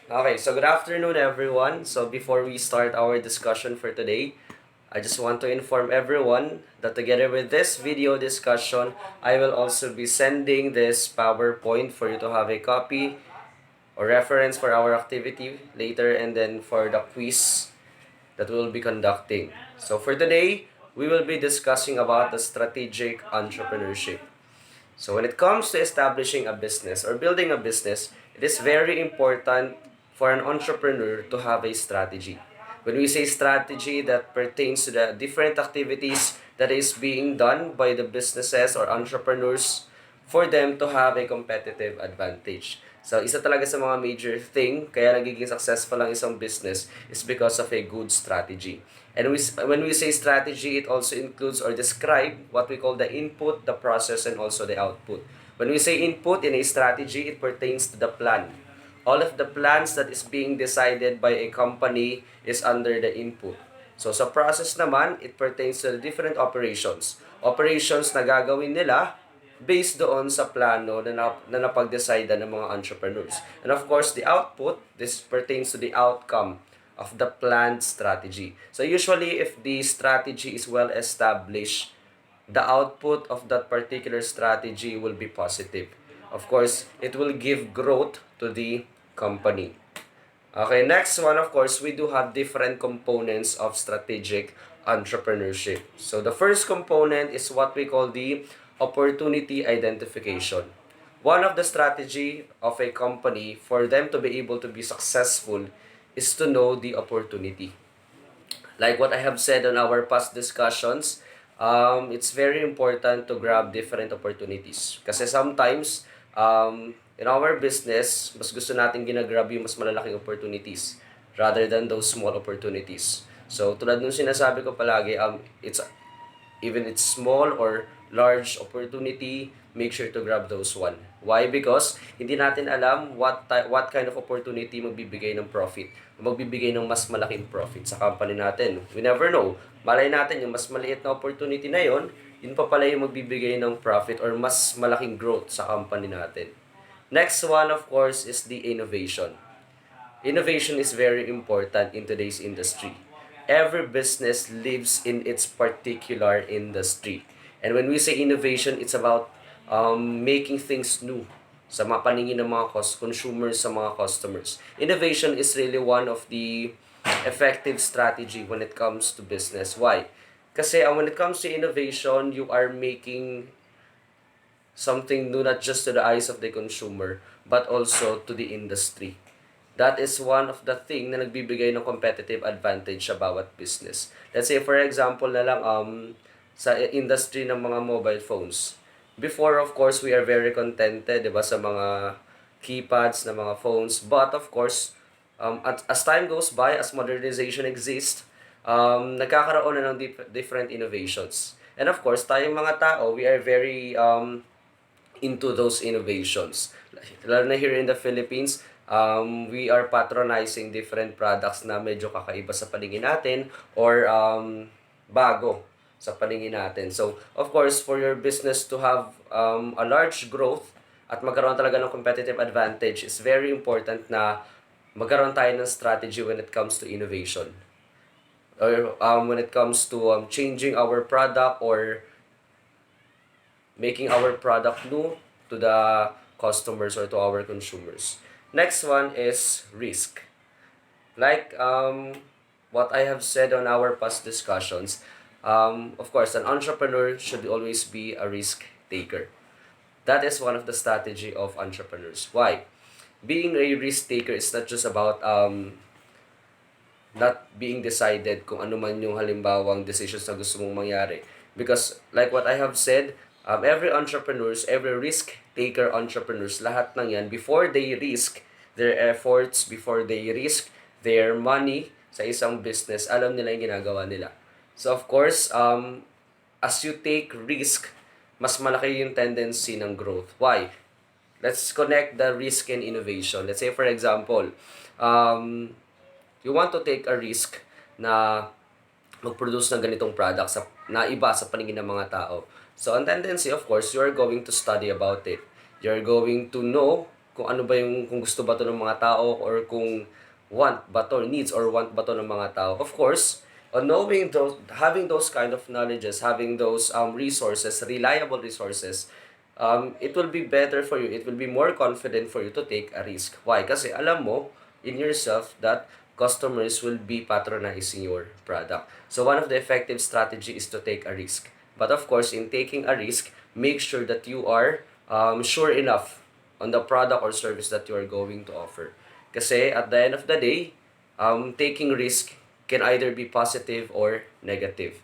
Okay, so good afternoon, everyone. So before we start our discussion for today, I just want to inform everyone that together with this video discussion, I will also be sending this PowerPoint for you to have a copy or reference for our activity later and then for the quiz that we'll be conducting. So for today, we will be discussing about the strategic entrepreneurship. So when it comes to establishing a business or building a business, it is very important for an entrepreneur to have a strategy. When we say strategy, that pertains to the different activities that is being done by the businesses or entrepreneurs for them to have a competitive advantage. So, isa talaga sa mga major thing kaya nagiging successful ang isang business is because of a good strategy. And when we say strategy, it also includes or describe what we call the input, the process, and also the output. When we say input in a strategy, it pertains to the plan. All of the plans that is being decided by a company is under the input. So sa process naman, it pertains to the different operations. Operations na gagawin nila based doon sa plano na napag-decide ng mga entrepreneurs. And of course, the output, this pertains to the outcome of the planned strategy. So usually, if the strategy is well established, the output of that particular strategy will be positive. Of course, it will give growth to the company. Okay, next one, of course, we do have different components of strategic entrepreneurship. So the first component is what we call the opportunity identification. One of the strategy of a company for them to be able to be successful is to know the opportunity. Like what I have said on our past discussions, it's very important to grab different opportunities. Kasi sometimes, in our business, mas gusto natin ginagrab yung mas malalaking opportunities rather than those small opportunities. So, tulad nung sinasabi ko palagi, even it's small or large opportunity, make sure to grab those one. Why? Because hindi natin alam what kind of opportunity magbibigay ng profit. Magbibigay ng mas malaking profit sa company natin. We never know. Malay natin yung mas maliit na opportunity na yon, yun pa pala yung magbibigay ng profit or mas malaking growth sa company natin. Next one, of course, is the innovation. Innovation is very important in today's industry. Every business lives in its particular industry. And when we say innovation, it's about making things new sa mga paningin ng mga consumers, sa mga customers. Innovation is really one of the effective strategy when it comes to business. Why? Kasi when it comes to innovation, you are making something new not just to the eyes of the consumer, but also to the industry. That is one of the thing na nagbibigay ng competitive advantage sa bawat business. Let's say for example na lang sa industry ng mga mobile phones. Before, of course, we are very contented, 'di ba, sa mga keypads na mga phones. But of course, as time goes by, as modernization exists, nagkakaroon na ng different innovations. And of course, tayong mga tao, we are very into those innovations. Lalo na here in the Philippines, we are patronizing different products na medyo kakaiba sa paningin natin or bago sa paningin natin. So, of course, for your business to have a large growth at magkaroon talaga ng competitive advantage, is very important na magkaroon tayo ng strategy when it comes to innovation. Or when it comes to changing our product or making our product new to the customers or to our consumers. Next one is risk. Like what I have said on our past discussions, of course, an entrepreneur should always be a risk taker. That is one of the strategy of entrepreneurs. Why? Being a risk taker is not just about not being decided kung ano man yung halimbawang decisions na gusto mong mangyari. Because like what I have said, every entrepreneurs, every risk taker entrepreneurs, lahat ng yan, before they risk their efforts, before they risk their money sa isang business, alam nila yung ginagawa nila. So of course, as you take risk, mas malaki yung tendency ng growth. Why? Let's connect the risk and innovation. Let's say for example, you want to take a risk na mag-produce ng ganitong product na iba sa paningin ng mga tao. So, ang tendency, of course, you're going to study about it. You're going to know kung ano ba yung, kung gusto ba to ng mga tao, or kung want ba to, needs or want ba to ng mga tao. Of course, on knowing those, having those kind of knowledges, having those resources, reliable resources, it will be better for you, it will be more confident for you to take a risk. Why? Kasi alam mo in yourself that customers will be patronizing your product. So one of the effective strategy is to take a risk. But of course, in taking a risk, make sure that you are sure enough on the product or service that you are going to offer. Kasi at the end of the day, taking risk can either be positive or negative.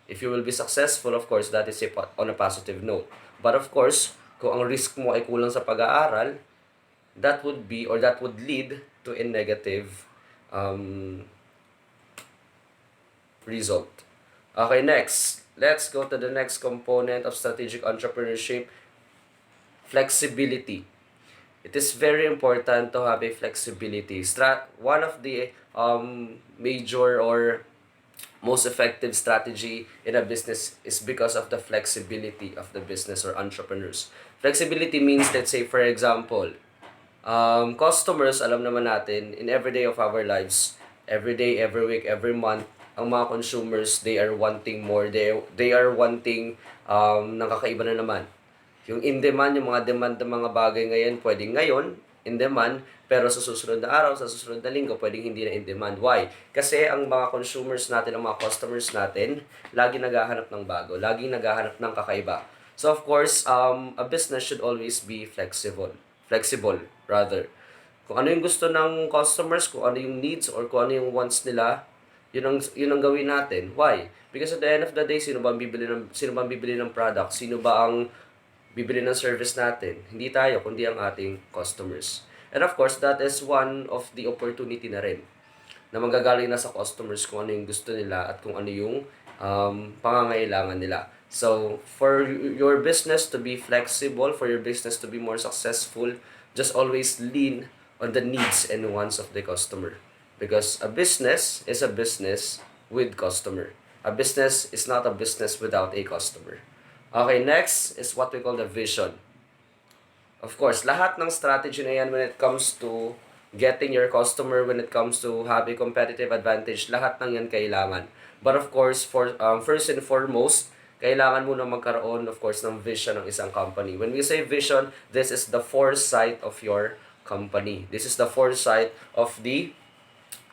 If you will be successful, of course, that is on a positive note. But of course, kung ang risk mo ay kulang sa pag-aaral, that would be or that would lead to a negative result. Okay, next. Let's go to the next component of strategic entrepreneurship, flexibility. It is very important to have a flexibility. One of the major or most effective strategy in a business is because of the flexibility of the business or entrepreneurs. Flexibility means, let's say, for example, customers, alam naman natin, in every day of our lives, every day, every week, every month, ang mga consumers, they are wanting more. They are wanting ng kakaiba na naman. Yung in-demand, yung mga demand ng mga bagay ngayon, pwedeng ngayon, in-demand, pero sa susunod na araw, sa susunod na linggo, pwedeng hindi na in-demand. Why? Kasi ang mga consumers natin, ang mga customers natin, lagi naghahanap ng bago, lagi naghahanap ng kakaiba. So of course, a business should always be flexible. Flexible, rather. Kung ano yung gusto ng customers, kung ano yung needs, or kung ano yung wants nila, yun ang gawin natin. Why? Because at the end of the day, sino ba ang bibili ng product? Sino ba ang bibili ng service natin? Hindi tayo, kundi ang ating customers. And of course, that is one of the opportunity na rin na manggagaling na sa customers kung ano yung gusto nila at kung ano yung pangangailangan nila. So, for your business to be flexible, for your business to be more successful, just always lean on the needs and wants of the customer. Because a business is a business with customer. A business is not a business without a customer. Okay, next is what we call the vision. Of course, lahat ng strategy na yan when it comes to getting your customer, when it comes to have a competitive advantage, lahat ng yan kailangan. But of course, first and foremost, kailangan mo na magkaroon, of course, ng vision ng isang company. When we say vision, this is the foresight of your company. This is the foresight of the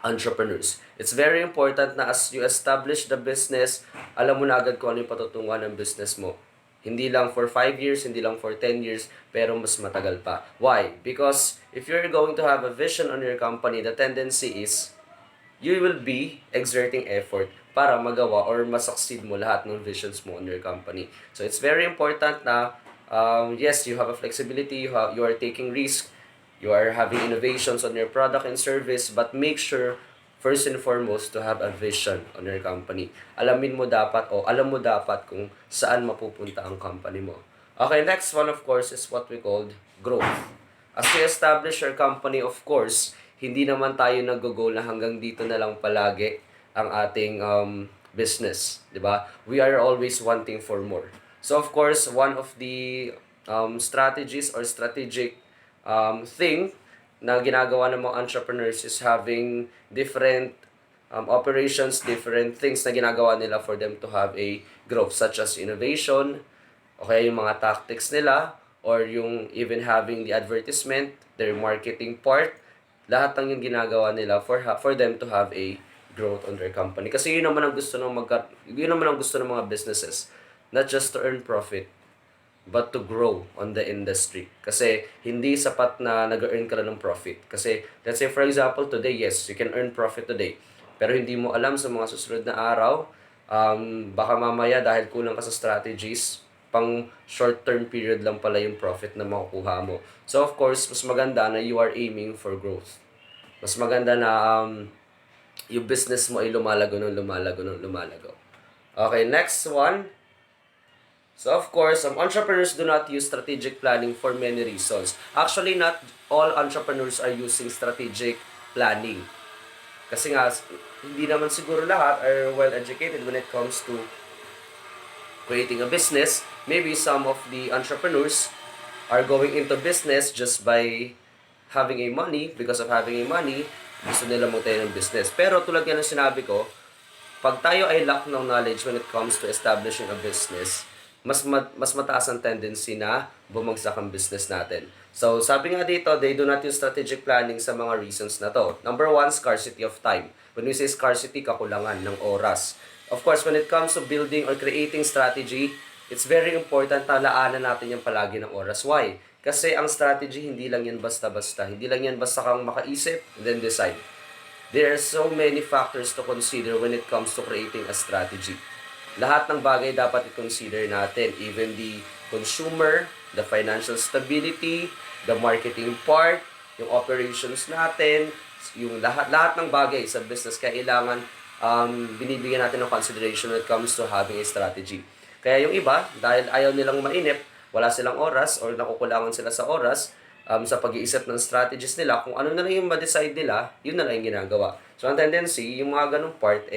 entrepreneurs. It's very important na as you establish the business, alam mo na agad kung ano yung patutunguhan ng business mo. Hindi lang for 5 years, hindi lang for 10 years, pero mas matagal pa. Why? Because if you're going to have a vision on your company, the tendency is you will be exerting effort para magawa or masucceed mo lahat ng visions mo on your company. So it's very important na yes, you have a flexibility, you are taking risk, you are having innovations on your product and service, but make sure first and foremost to have a vision on your company. Alamin mo dapat o alam mo dapat kung saan mapupunta ang company mo. Okay, next one of course is what we called growth. As we establish your company, of course, hindi naman tayo nag-goal na hanggang dito na lang palagi ang ating business, di ba? We are always wanting for more. So of course, one of the strategies or strategic thing na ginagawa ng mga entrepreneurs is having different operations, different things na ginagawa nila for them to have a growth, such as innovation, o kaya yung mga tactics nila, or yung even having the advertisement, their marketing part, lahat ng yung ginagawa nila for them to have a growth on their company. Kasi yun naman ang gusto ng mga businesses, not just to earn profit, but to grow on the industry. Kasi hindi sapat na nag-earn ka lang ng profit. Kasi let's say for example, today, yes, you can earn profit today. Pero hindi mo alam sa mga susunod na araw, baka mamaya dahil kulang ka sa strategies, pang short-term period lang pala yung profit na makukuha mo. So of course, mas maganda na you are aiming for growth. Mas maganda na yung business mo ay lumalago. Okay, next one. So of course, entrepreneurs do not use strategic planning for many reasons. Actually, not all entrepreneurs are using strategic planning. Kasi nga, hindi naman siguro lahat are well educated when it comes to creating a business. Maybe some of the entrepreneurs are going into business just by having a money, because of having a money, gusto nila magtayo ng business. Pero tulad nga ng sinabi ko, pag tayo ay lack ng knowledge when it comes to establishing a business, mas mataas ang tendency na bumagsak ang business natin. So, sabi nga dito, they do not use strategic planning sa mga reasons na to. Number one, scarcity of time. When we say scarcity, kakulangan ng oras. Of course, when it comes to building or creating strategy, it's very important na laanan natin yung palagi ng oras. Why? Kasi ang strategy, hindi lang yan basta-basta. Hindi lang yan basta kang makaisip and then decide. There are so many factors to consider when it comes to creating a strategy. Lahat ng bagay dapat i-consider natin. Even the consumer, the financial stability, the marketing part, yung operations natin, yung lahat ng bagay sa business kailangan binibigyan natin ng consideration when it comes to having a strategy. Kaya yung iba, dahil ayaw nilang mainip, wala silang oras or nakukulangan sila sa oras, sa pag-iisip ng strategies nila, kung ano na lang yung ma-decide nila, yun na lang yung ginagawa. So, ang tendency, yung mga ganung part,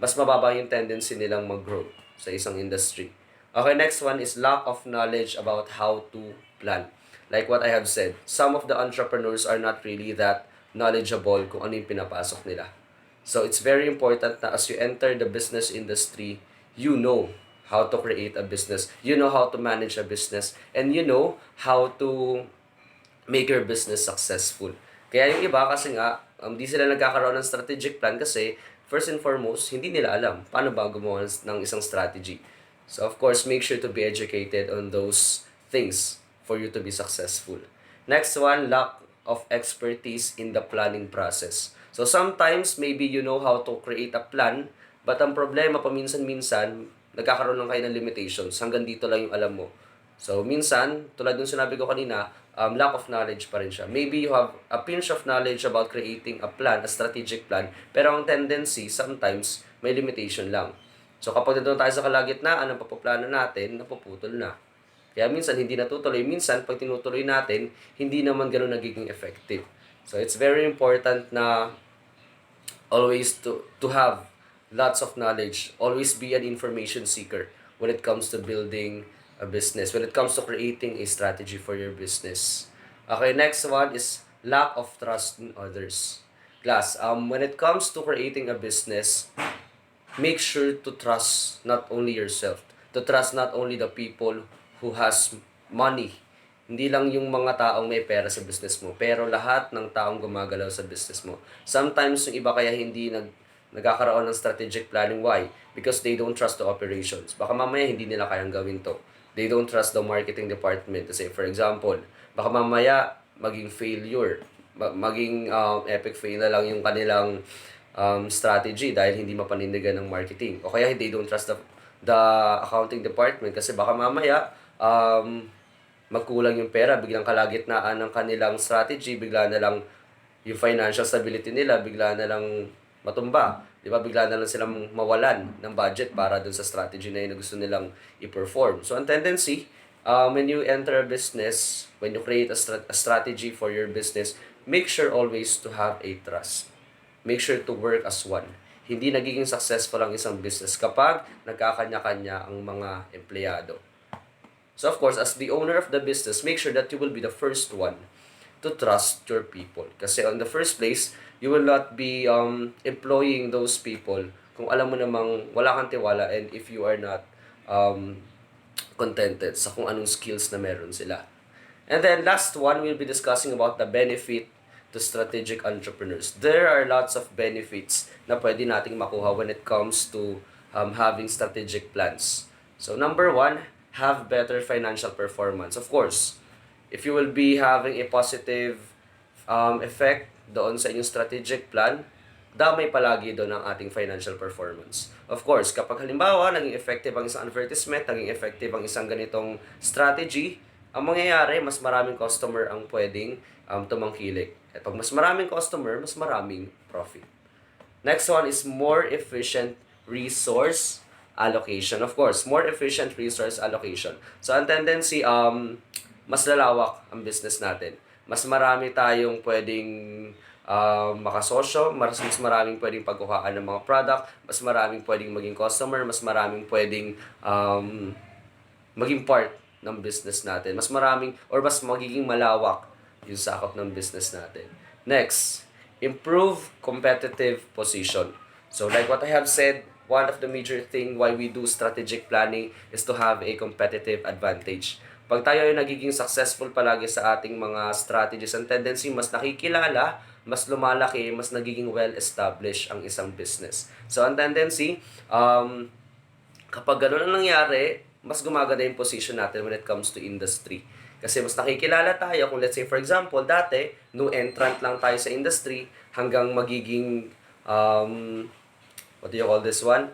mas mababa yung tendency nilang mag-grow sa isang industry. Okay, next one is lack of knowledge about how to plan. Like what I have said, some of the entrepreneurs are not really that knowledgeable kung ano yung pinapasok nila. So, it's very important na as you enter the business industry, you know how to create a business, you know how to manage a business, and you know how to make your business successful. Kaya yung iba kasi nga, di sila nagkakaroon ng strategic plan kasi first and foremost, hindi nila alam paano ba gumawa ng isang strategy. So of course, make sure to be educated on those things for you to be successful. Next one, lack of expertise in the planning process. So sometimes, maybe you know how to create a plan, but ang problema paminsan-minsan, nagkakaroon lang kayo ng limitations. Hanggang dito lang yung alam mo. So, minsan, tulad ng sinabi ko kanina, lack of knowledge pa rin siya. Maybe you have a pinch of knowledge about creating a plan, a strategic plan, pero ang tendency, sometimes, may limitation lang. So, kapag nandun tayo sa kalagitnaan ng papaplano natin, napuputol na. Kaya minsan, hindi natutuloy. Minsan, pag tinutuloy natin, hindi naman ganun nagiging effective. So, it's very important na always to have lots of knowledge. Always be an information seeker when it comes to building a business, when it comes to creating a strategy for your business. Okay, next one is lack of trust in others. Class, when it comes to creating a business, make sure to trust not only yourself, to trust not only the people who has money, hindi lang yung mga taong may pera sa business mo, pero lahat ng taong gumagalaw sa business mo. Sometimes yung iba kaya hindi nagkakaroon ng strategic planning. Why? Because they don't trust the operations. Baka mamaya hindi nila kayang gawin to. They don't trust the marketing department. Kasi for example, baka mamaya maging failure, maging epic fail na lang yung kanilang strategy dahil hindi mapanindigan ng marketing. O kaya they don't trust the accounting department kasi baka mamaya magkulang yung pera, biglang kalagitnaan ng kanilang strategy, bigla na lang yung financial stability nila, bigla na lang matumba. Di ba? Bigla na lang silang mawalan ng budget para dun sa strategy na yun na gusto nilang i-perform. So, ang tendency, when you enter a business, when you create a strategy for your business, make sure always to have a trust. Make sure to work as one. Hindi nagiging successful ang isang business kapag nagkakanya-kanya ang mga empleyado. So, of course, as the owner of the business, make sure that you will be the first one to trust your people. Kasi on the first place, you will not be employing those people kung alam mo namang wala kang tiwala and if you are not contented sa kung anong skills na meron sila. And then last one, we'll be discussing about the benefit to strategic entrepreneurs. There are lots of benefits na pwede nating makuha when it comes to having strategic plans. So number one, have better financial performance. Of course, if you will be having a positive effect doon sa inyong strategic plan, damay palagi doon ang ating financial performance. Of course, kapag halimbawa, naging effective ang isang advertisement, naging effective ang isang ganitong strategy, ang mangyayari, mas maraming customer ang pwedeng tumangkilik. At pag mas maraming customer, mas maraming profit. Next one is more efficient resource allocation. Of course, more efficient resource allocation. So, ang tendency, mas lalawak ang business natin. Mas marami tayong pwedeng makasosyo, mas maraming pwedeng pagkuhaan ng mga product, mas maraming pwedeng maging customer, mas maraming pwedeng maging part ng business natin. Mas maraming or mas magiging malawak yung sakop ng business natin. Next, improve competitive position. So like what I have said, one of the major thing why we do strategic planning is to have a competitive advantage. Pag tayo ay nagiging successful palagi sa ating mga strategies and tendency, mas nakikilala, mas lumalaki, mas nagiging well-established ang isang business. So ang tendency, kapag gano'n ang nangyari, mas gumaganda yung position natin when it comes to industry. Kasi mas nakikilala tayo kung let's say for example, dati, new entrant lang tayo sa industry hanggang magiging, what do you call this one?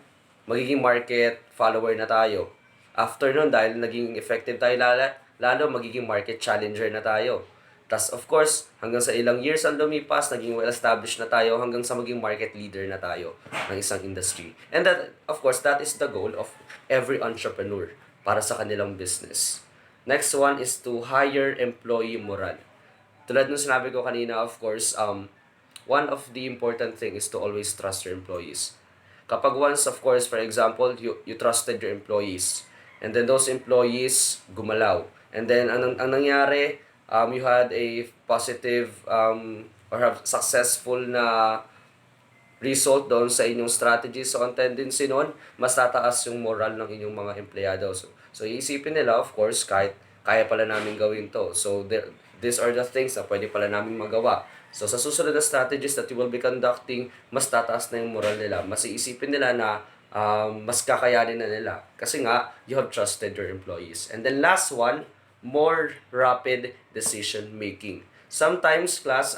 Magiging market follower na tayo. After nun, dahil naging effective tayo lalo magiging market challenger na tayo. Tas of course, hanggang sa ilang years ang lumipas, naging well-established na tayo hanggang sa maging market leader na tayo ng isang industry. And that, of course, that is the goal of every entrepreneur para sa kanilang business. Next one is to hire employee morale. Tulad nung sinabi ko kanina, of course, one of the important thing is to always trust your employees. Kapag once, of course, for example, you trusted your employees, and then those employees gumalaw, and then ang nangyari, you had a positive or have successful na result doon sa inyong strategy. So, ang tendency nun, mas tataas yung moral ng inyong mga empleyado. So iisipin nila, of course, kahit kaya pala namin gawin to. So, these are the things na pwede pala namin magawa. So, sa susunod na strategies that you will be conducting, mas tataas na yung moral nila. Mas iisipin nila na mas kakayanin na nila. Kasi nga, you have trusted your employees. And then last one, more rapid decision making. Sometimes, class,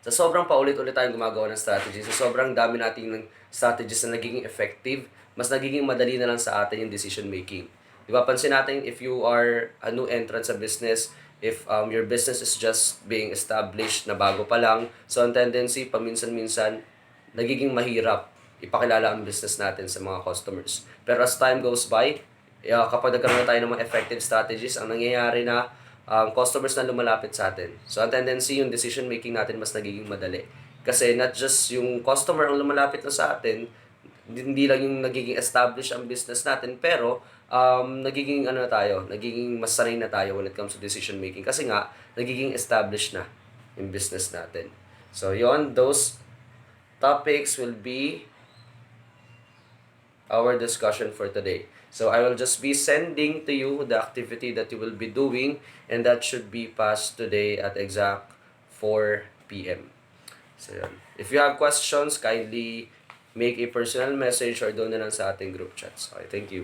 sa sobrang paulit-ulit tayong gumagawa ng strategies, sa sobrang dami nating ng strategies na nagiging effective, mas nagiging madali na lang sa atin yung decision making. Di ba, pansin natin if you are a new entrant sa business, if your business is just being established na bago pa lang, so ang tendency, paminsan-minsan, nagiging mahirap ipakilala ang business natin sa mga customers. Pero as time goes by, kapag nagkaroon na tayo ng mga effective strategies, ang nangyayari na customers na lumalapit sa atin. So, ang tendency, yung decision making natin mas nagiging madali. Kasi not just yung customer ang lumalapit na sa atin, hindi lang yung nagiging established ang business natin, pero nagiging nagiging mas sanay na tayo when it comes to decision making. Kasi nga, nagiging established na yung business natin. So, yon, those topics will be our discussion for today. So I will just be sending to you the activity that you will be doing, and that should be passed today at exact 4 p.m. So yun. If you have questions, kindly make a personal message or doon na lang sa ating group chats. Okay, thank you.